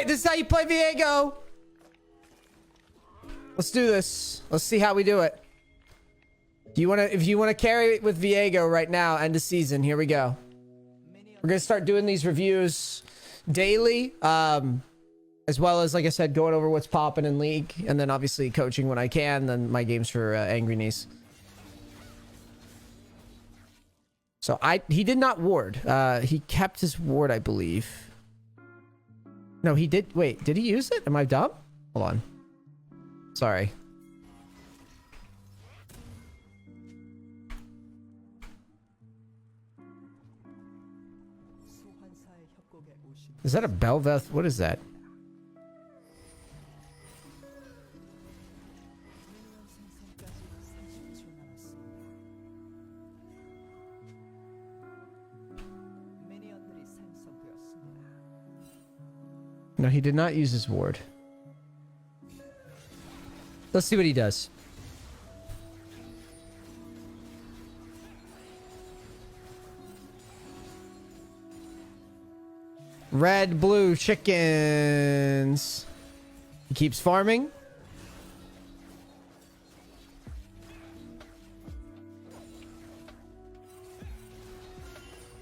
right, this is how you play Viego. Let's do this. Let's see how we do it. If you want to carry it with Viego right now, end of season, here we go. We're going to start doing these reviews daily, as well as, like I said, going over what's popping in League, and then obviously coaching when I can, then my games for Angry NEACE. So he did not ward. He kept his ward, I believe. No, he did. Wait, did he use it? Am I dumb? Hold on. Sorry. Is that a Belveth? What is that? No, he did not use his ward. Let's see what he does. Red, blue, chickens. He keeps farming.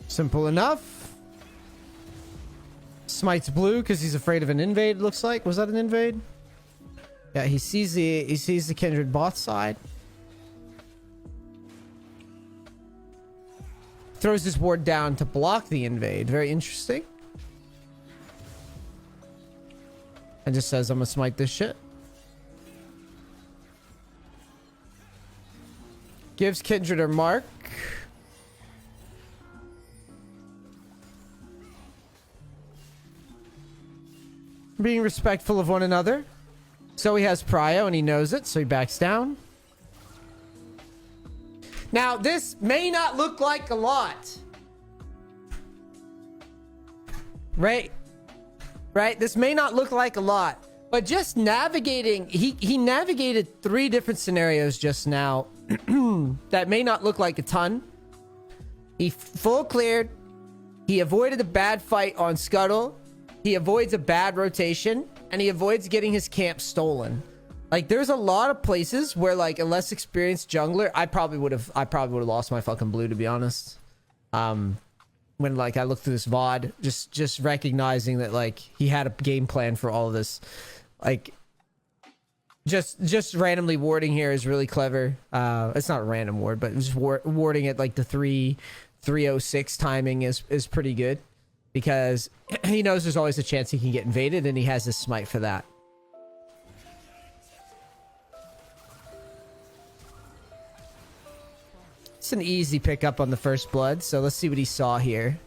Simple enough. Smites blue because he's afraid of an invade, looks like. Was that an invade? Yeah, he sees the Kindred bot side. Throws his ward down to block the invade. Very interesting. And just says, I'm gonna smite this shit. Gives Kindred a mark. Being respectful of one another. So he has prio and he knows it, so he backs down. Now, this may not look like a lot. Right? Right? This may not look like a lot. But just navigating... He navigated 3 different scenarios just now. That may not look like a ton. He full cleared. He avoided a bad fight on Scuttle. He avoids a bad rotation. And he avoids getting his camp stolen. Like, there's a lot of places where, like, a less experienced jungler, I probably would have lost my fucking blue, to be honest. When, like, I looked through this VOD, just recognizing that, like, he had a game plan for all of this. Like, just randomly warding here is really clever. It's not a random ward, but just warding at, like, the 306 timing is pretty good. Because he knows there's always a chance he can get invaded, and he has his smite for that. It's an easy pickup on the first blood, so let's see what he saw here.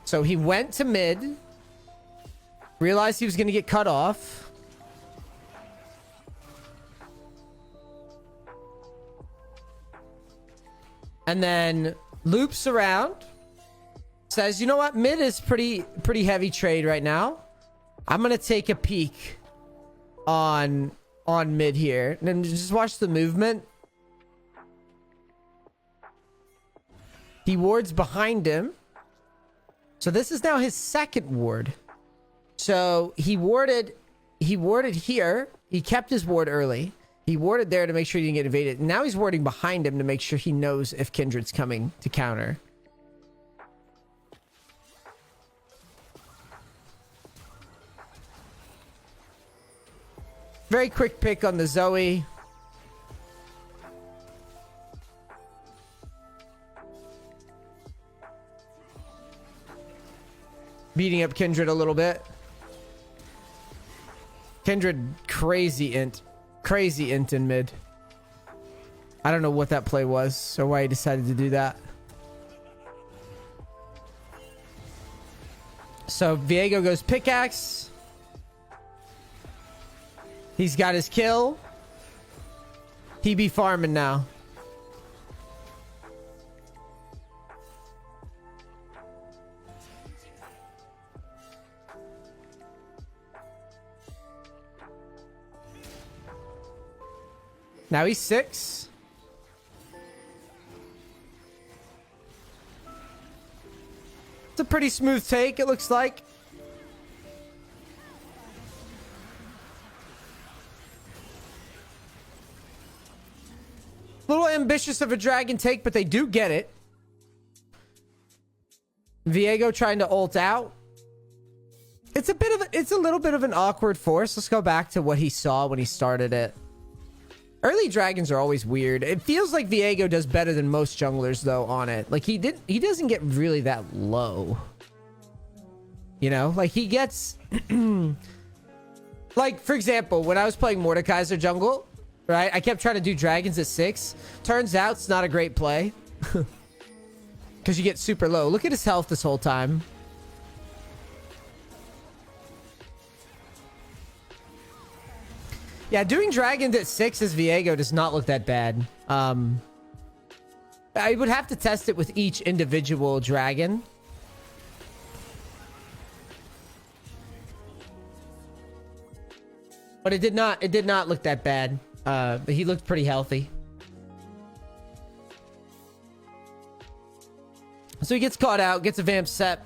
So he went to mid. Realized he was going to get cut off. And then loops around. Says, you know what? Mid is pretty heavy trade right now. I'm going to take a peek on mid here. And then just watch the movement. He wards behind him. So this is now his second ward. So he warded here. He kept his ward early. He warded there to make sure he didn't get invaded. Now he's warding behind him to make sure he knows if Kindred's coming to counter. Very quick pick on the Zoe. Beating up Kindred a little bit. Kindred crazy int in mid. I don't know what that play was or why he decided to do that. So Viego goes pickaxe. He's got his kill. He be farming now. Now he's 6. It's a pretty smooth take, it looks like. Little ambitious of a dragon take, but they do get it. Viego trying to ult out. It's a little bit of an awkward force. Let's go back to what he saw when he started it. Early dragons are always weird. It feels like Viego does better than most junglers though on it. Like he doesn't get really that low. You know, like he gets like for example, when I was playing Mordekaiser jungle, right? I kept trying to do dragons at 6. Turns out it's not a great play. Because you get super low. Look at his health this whole time. Yeah, doing dragons at 6 as Viego does not look that bad. I would have to test it with each individual dragon. But it did not look that bad. But he looked pretty healthy. So he gets caught out, gets a vamp set.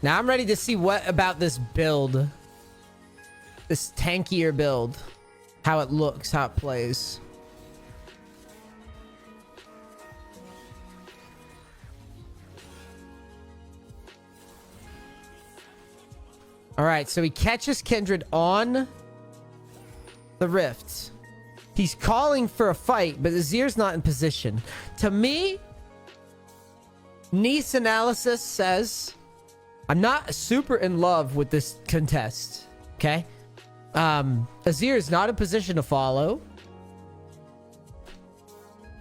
Now I'm ready to see what about this build. This tankier build. How it looks, how it plays. Alright, so he catches Kindred on the Rift. He's calling for a fight, but Azir's not in position. To me, NEACE analysis says I'm not super in love with this contest. Okay? Azir is not in position to follow.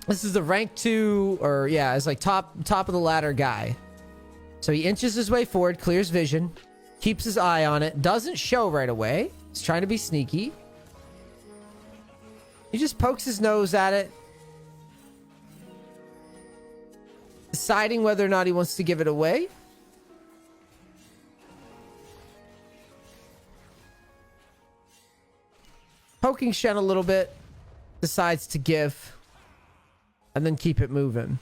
This is the rank 2, or yeah, it's like top of the ladder guy. So he inches his way forward, clears vision, keeps his eye on it, doesn't show right away. He's trying to be sneaky. He just pokes his nose at it, deciding whether or not he wants to give it away. Poking Shen a little bit, decides to give, and then keep it moving.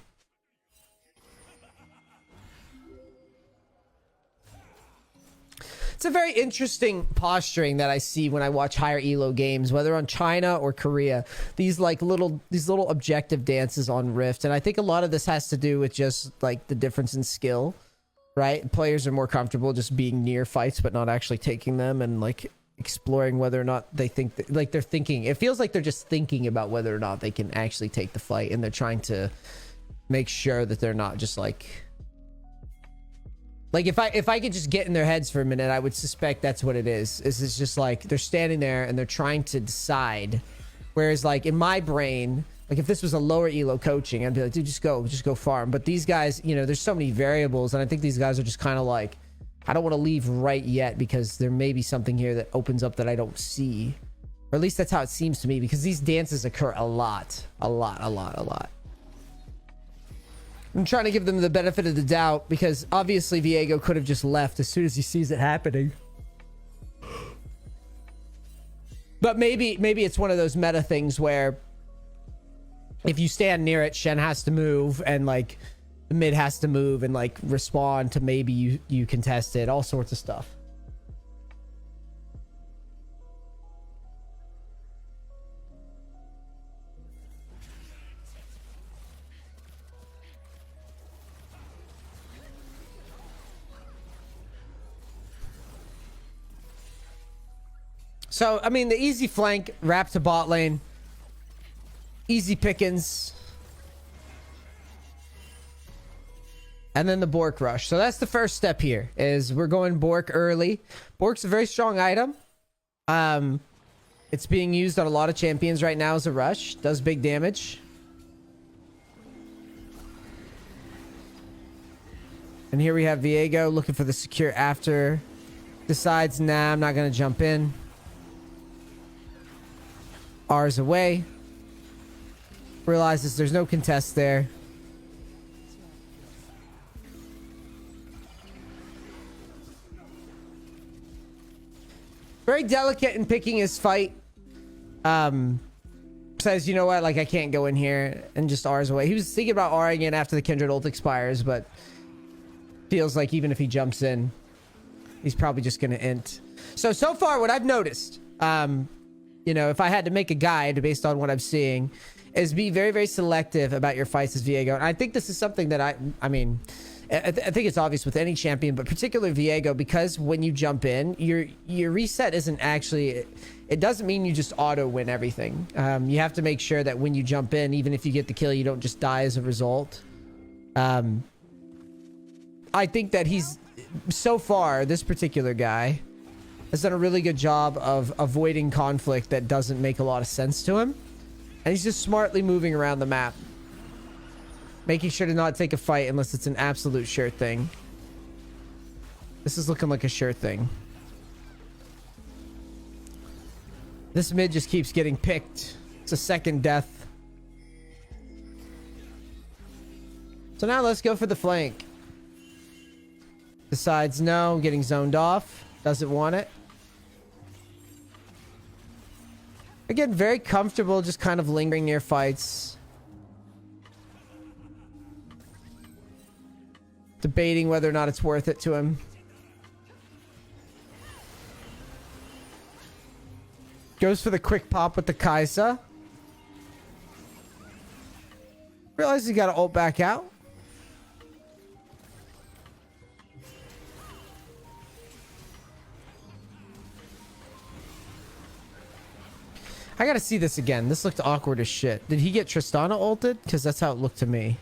It's a very interesting posturing that I see when I watch higher elo games, whether on China or Korea. These little objective dances on Rift, and I think a lot of this has to do with just like the difference in skill, right? Players are more comfortable just being near fights but not actually taking them, and like exploring whether or not they think like they're thinking. It feels like they're just thinking about whether or not they can actually take the fight, and they're trying to make sure that they're not just like if I could just get in their heads for a minute, I would suspect that's what it is. It's just like they're standing there and they're trying to decide. Whereas like in my brain, like if this was a lower elo coaching, I'd be like, dude, just go farm. But these guys, you know, there's so many variables, and I think these guys are just kind of like, I don't want to leave right yet because there may be something here that opens up that I don't see. Or at least that's how it seems to me, because these dances occur a lot. I'm trying to give them the benefit of the doubt, because obviously Viego could have just left as soon as he sees it happening. But maybe it's one of those meta things where if you stand near it, Shen has to move, and like the mid has to move and like respond to maybe you contest it, all sorts of stuff. So, I mean, the easy flank, wrap to bot lane. Easy pickings. And then the Bork rush. So that's the first step here, is we're going Bork early. Bork's a very strong item. It's being used on a lot of champions right now as a rush. Does big damage. And here we have Viego looking for the secure after. Decides, nah, I'm not going to jump in. R's away. Realizes there's no contest there. Very delicate in picking his fight. So says, you know what, like I can't go in here, and just R's away. He was thinking about R'ing in after the Kindred ult expires, but feels like even if he jumps in, he's probably just gonna int. So far what I've noticed, you know, if I had to make a guide based on what I'm seeing, is be very, very selective about your fights as Viego. And I think this is something that I mean, I think it's obvious with any champion, but particularly Viego, because when you jump in, your reset isn't actually, it doesn't mean you just auto win everything. You have to make sure that when you jump in, even if you get the kill, you don't just die as a result. I think that he's, so far, this particular guy has done a really good job of avoiding conflict that doesn't make a lot of sense to him. And he's just smartly moving around the map, making sure to not take a fight unless it's an absolute sure thing. This is looking like a sure thing. This mid just keeps getting picked. It's a second death. So now let's go for the flank. Decides no, getting zoned off. Doesn't want it. Again, very comfortable, just kind of lingering near fights. Debating whether or not it's worth it to him. Goes for the quick pop with the Kai'Sa. Realizes he got to ult back out. I gotta see this again. This looked awkward as shit. Did he get Tristana ulted? Because that's how it looked to me.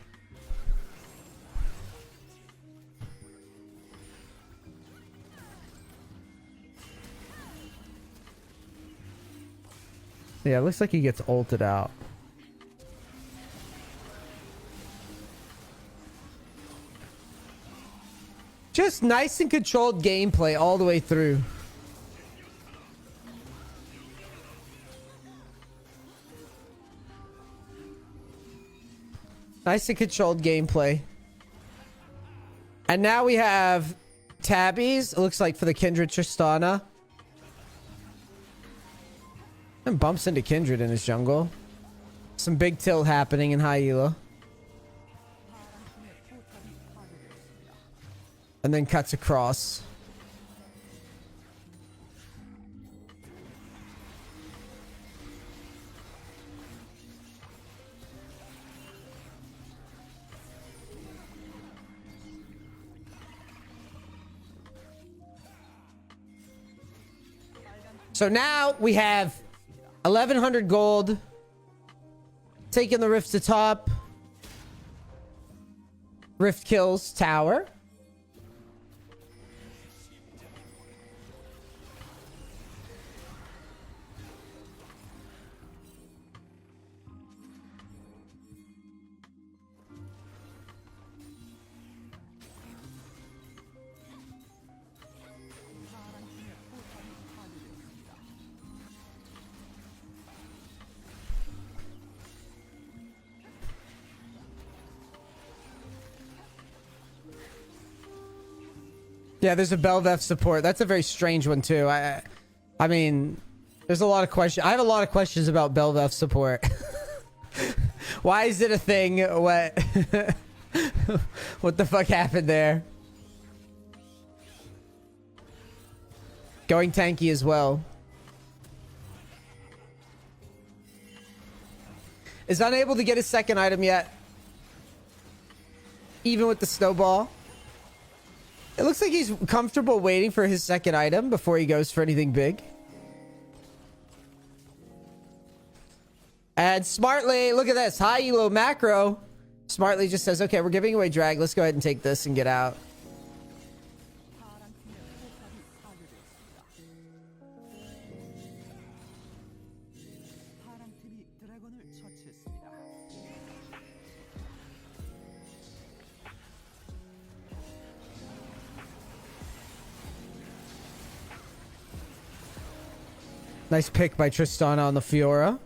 Yeah, it looks like he gets ulted out. Just nice and controlled gameplay all the way through. Nice and controlled gameplay. And now we have tabbies. It looks like for the Kindred Tristana. And bumps into Kindred in his jungle. Some big tilt happening in high elo. And then cuts across. So now we have 1100 gold. Taking the rift to top. Rift kills tower. Yeah, there's a Bel'Veth support. That's a very strange one too. I mean, there's a lot of questions. I have a lot of questions about Bel'Veth support. Why is it a thing? What? What the fuck happened there? Going tanky as well. Is unable to get his second item yet. Even with the snowball. It looks like he's comfortable waiting for his second item before he goes for anything big. And smartly, look at this. High elo macro. Smartly just says, okay, we're giving away drag. Let's go ahead and take this and get out. Nice pick by Tristana on the Fiora.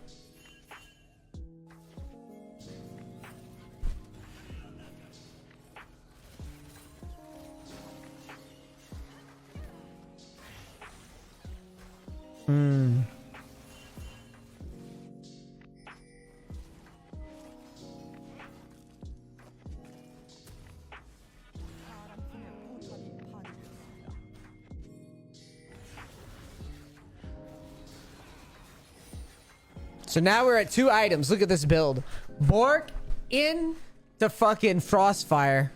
So now we're at 2 items. Look at this build. Bork in the fucking Frostfire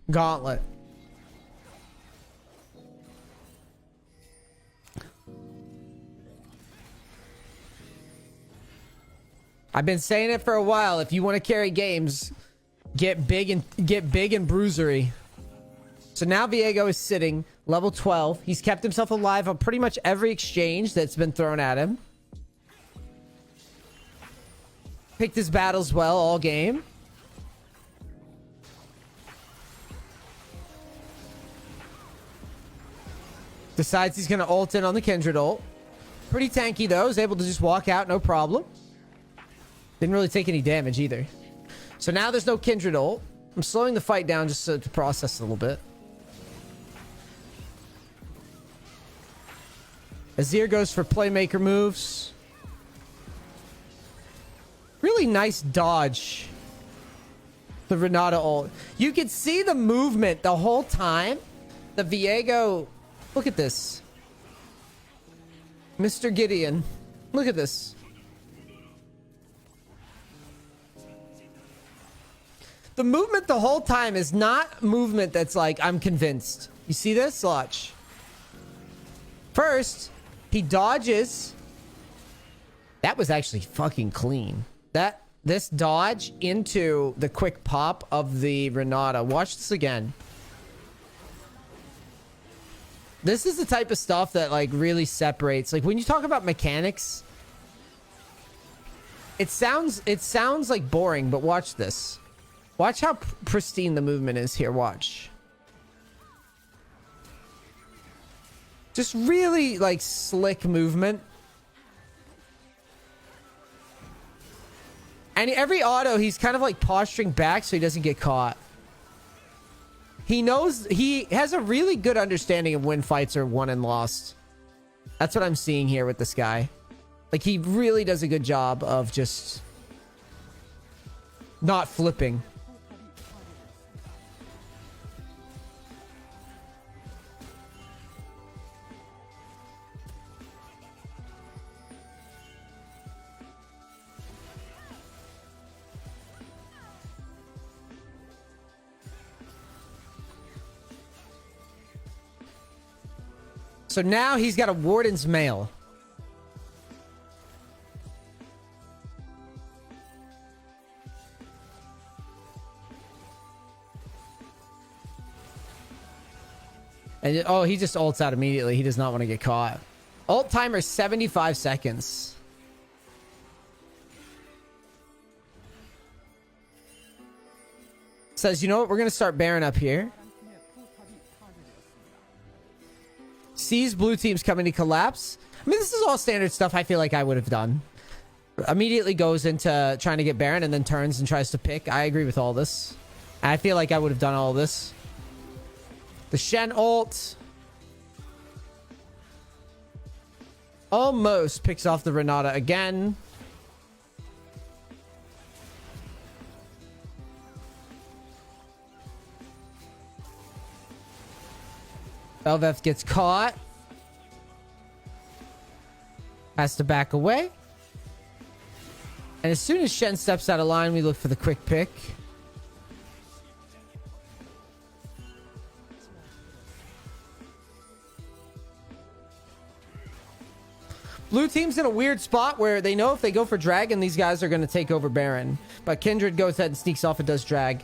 Gauntlet. I've been saying it for a while. If you want to carry games, get big and bruisery. So now Viego is sitting level 12. He's kept himself alive on pretty much every exchange that's been thrown at him. Picked his battles well all game. Decides he's going to ult in on the Kindred ult. Pretty tanky though. Is able to just walk out, no problem. Didn't really take any damage either. So now there's no Kindred ult. I'm slowing the fight down just to process a little bit. Azir goes for playmaker moves. Really nice dodge. The Renata ult. You can see the movement the whole time. The Viego. Look at this. Mr. Gideon. Look at this. The movement the whole time is not movement that's like, I'm convinced. You see this? Watch. First, he dodges. That was actually fucking clean. This dodge into the quick pop of the Renata. Watch this again. This is the type of stuff that like really separates. Like when you talk about mechanics, it sounds like boring, but watch this. Watch how pristine the movement is here. Watch. Just really like slick movement. And every auto, he's kind of like posturing back so he doesn't get caught. He knows, he has a really good understanding of when fights are won and lost. That's what I'm seeing here with this guy. Like he really does a good job of just not flipping. So now he's got a Warden's Mail. And oh, he just ults out immediately. He does not want to get caught. Ult timer 75 seconds. Says, you know what? We're going to start Baron up here. Sees blue team's coming to collapse. I mean, this is all standard stuff I feel like I would have done. Immediately goes into trying to get Baron and then turns and tries to pick. I agree with all this. I feel like I would have done all this. The Shen ult. Almost picks off the Renata again. Belveth gets caught. Has to back away. And as soon as Shen steps out of line, we look for the quick pick. Blue team's in a weird spot where they know if they go for Dragon, these guys are going to take over Baron. But Kindred goes ahead and sneaks off and does drag.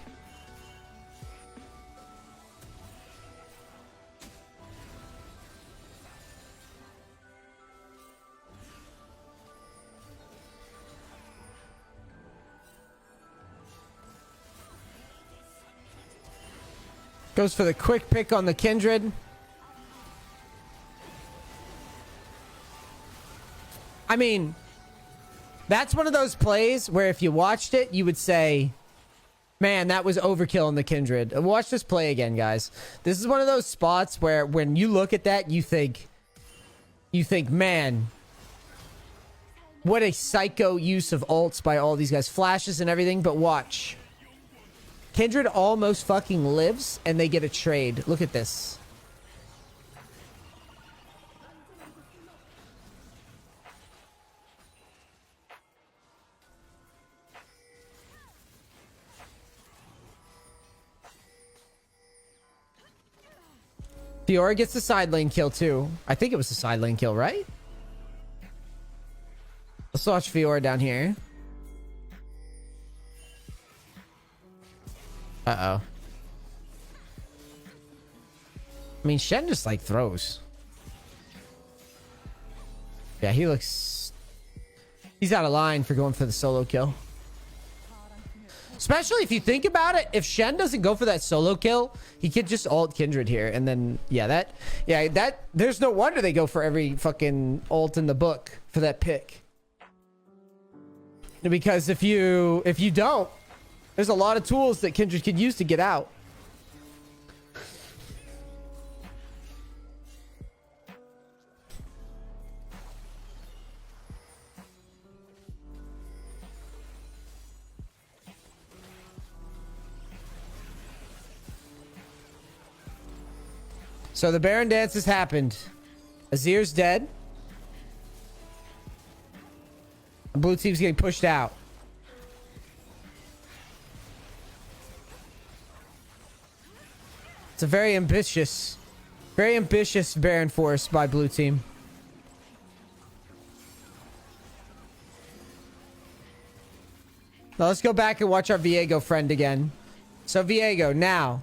Goes for the quick pick on the Kindred. I mean, that's one of those plays where if you watched it, you would say, man, that was overkill on the Kindred. Watch this play again, guys. This is one of those spots where when you look at that, you think, man, what a psycho use of ults by all these guys. Flashes and everything, but watch. Kindred almost fucking lives, and they get a trade. Look at this. Fiora gets the side lane kill too. I think it was the side lane kill, right? Let's watch Fiora down here. Uh-oh. I mean, Shen just like throws. Yeah, he looks... He's out of line for going for the solo kill. Especially if you think about it, if Shen doesn't go for that solo kill, he could just ult Kindred here. And then, yeah, there's no wonder they go for every fucking ult in the book for that pick. Because if you don't, there's a lot of tools that Kindred could use to get out. So the Baron dance has happened. Azir's dead. The blue team's getting pushed out. It's a very ambitious Baron force by blue team. Now let's go back and watch our Viego friend again. So Viego now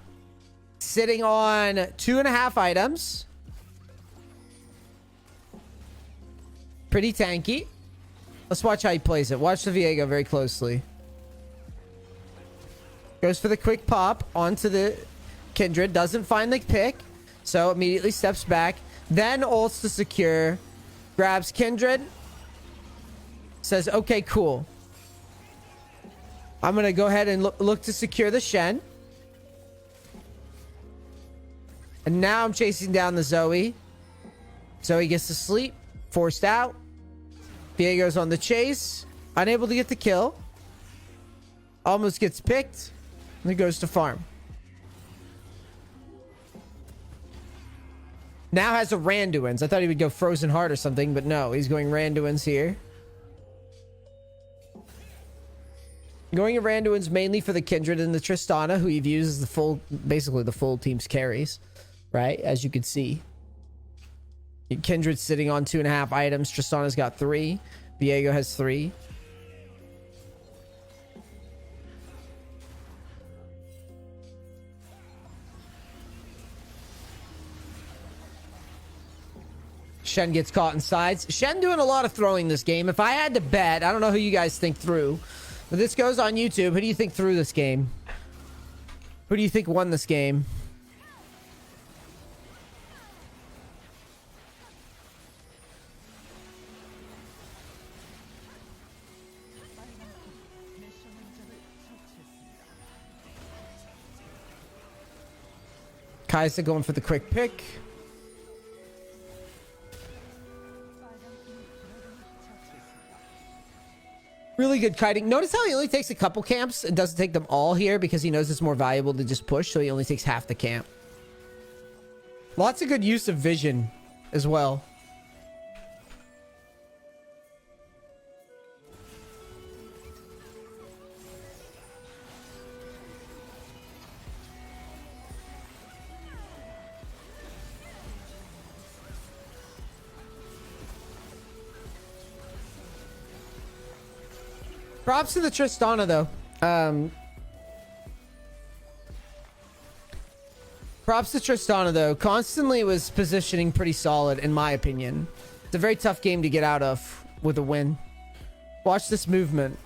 sitting on 2.5 items. Pretty tanky. Let's watch how he plays it. Watch the Viego very closely. Goes for the quick pop onto the Kindred. Doesn't find the pick. So immediately steps back. Then ults to secure. Grabs Kindred. Says, okay, cool. I'm going to go ahead and look to secure the Shen. And now I'm chasing down the Zoe. Zoe gets to sleep. Forced out. Viego's on the chase. Unable to get the kill. Almost gets picked. And then goes to farm. Now has a Randuin's. I thought he would go Frozen Heart or something, but no. He's going Randuin's here. Going to Randuin's mainly for the Kindred and the Tristana, who he views as the full, basically the full team's carries. Right? As you can see. Kindred's sitting on 2.5 items. Tristana's got 3. Viego has 3. Shen gets caught in sides. Shen doing a lot of throwing this game. If I had to bet, I don't know who you guys think through, but this goes on YouTube. Who do you think threw this game? Who do you think won this game? Kai'Sa going for the quick pick. Really good kiting. Notice how he only takes a couple camps and doesn't take them all here because he knows it's more valuable to just push, so he only takes half the camp. Lots of good use of vision as well. Props to the Tristana, though. Props to Tristana, though. Constantly was positioning pretty solid, in my opinion. It's a very tough game to get out of with a win. Watch this movement.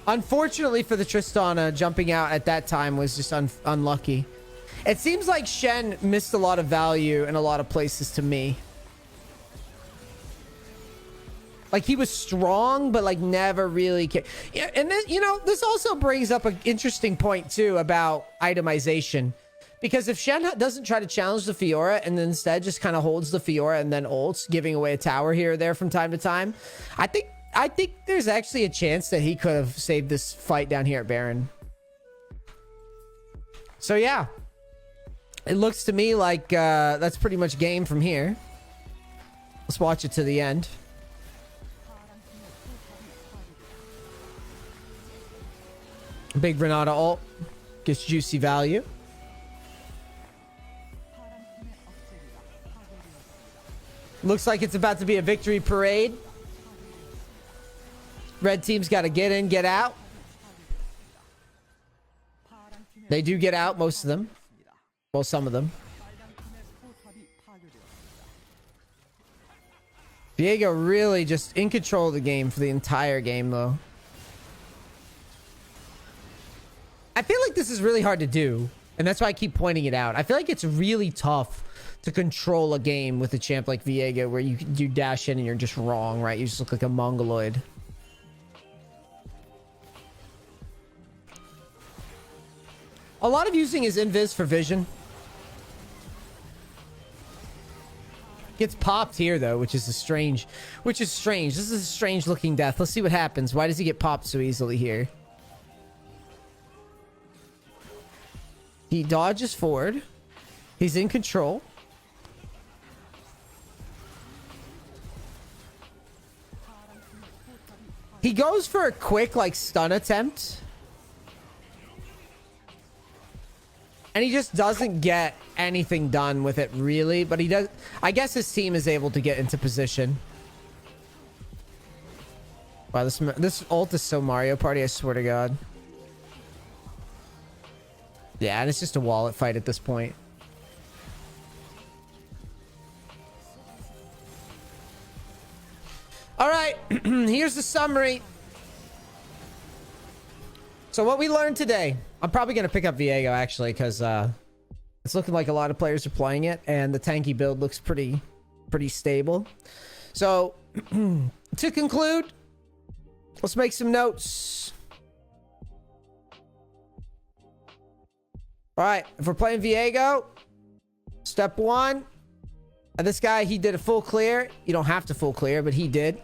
Unfortunately for the Tristana, jumping out at that time was just unlucky. It seems like Shen missed a lot of value in a lot of places to me. Like, he was strong, but, like, never really... Yeah, and then, you know, this also brings up an interesting point, too, about itemization. Because if Shen doesn't try to challenge the Fiora and then instead just kind of holds the Fiora and then ults, giving away a tower here or there from time to time, I think there's actually a chance that he could have saved this fight down here at Baron. So, yeah. It looks to me like that's pretty much game from here. Let's watch it to the end. Big Renata ult. Gets juicy value. Looks like it's about to be a victory parade. Red team's got to get in, get out. They do get out, most of them. Well, some of them. Viego really just in control of the game for the entire game, though. I feel like this is really hard to do, and that's why I keep pointing it out. I feel like it's really tough to control a game with a champ like Viego, where you dash in and you're just wrong, right? You just look like a mongoloid. A lot of using his invis for vision. Gets popped here though, which is strange. This is a strange looking death. Let's see what happens. Why does he get popped so easily here? He dodges forward. He's in control. He goes for a quick like stun attempt. And he just doesn't get anything done with it, really. But he does. I guess his team is able to get into position. Wow, this ult is so Mario Party, I swear to God. Yeah, and it's just a wallet fight at this point. All right, here's the summary. So what we learned today, I'm probably going to pick up Viego actually, because it's looking like a lot of players are playing it, and the tanky build looks pretty stable. So to conclude, let's make some notes. All right, if we're playing Viego, step one, this guy, he did a full clear. You don't have to full clear, but he did.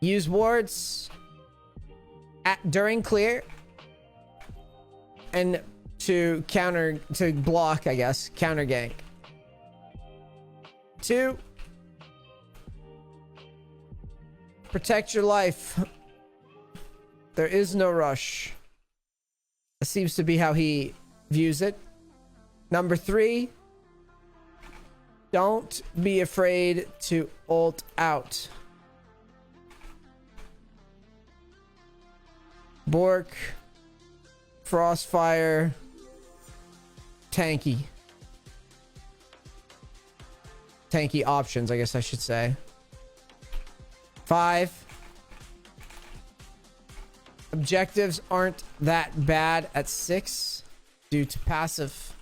Use wards during clear and to block, I guess, counter gank. 2, protect your life. There is no rush. That seems to be how he views it. Number 3, don't be afraid to ult out. Bork, Frostfire, tanky options, I guess I should say. 5, objectives aren't that bad at 6 due to passive.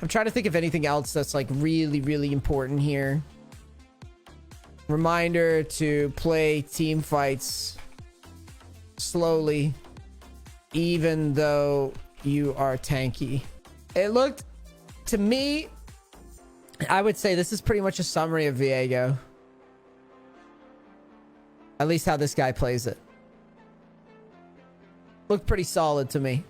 I'm trying to think of anything else that's like really important here. Reminder to play team fights slowly, even though you are tanky. It looked to me, I would say this is pretty much a summary of Viego. At least how this guy plays it. Looked pretty solid to me.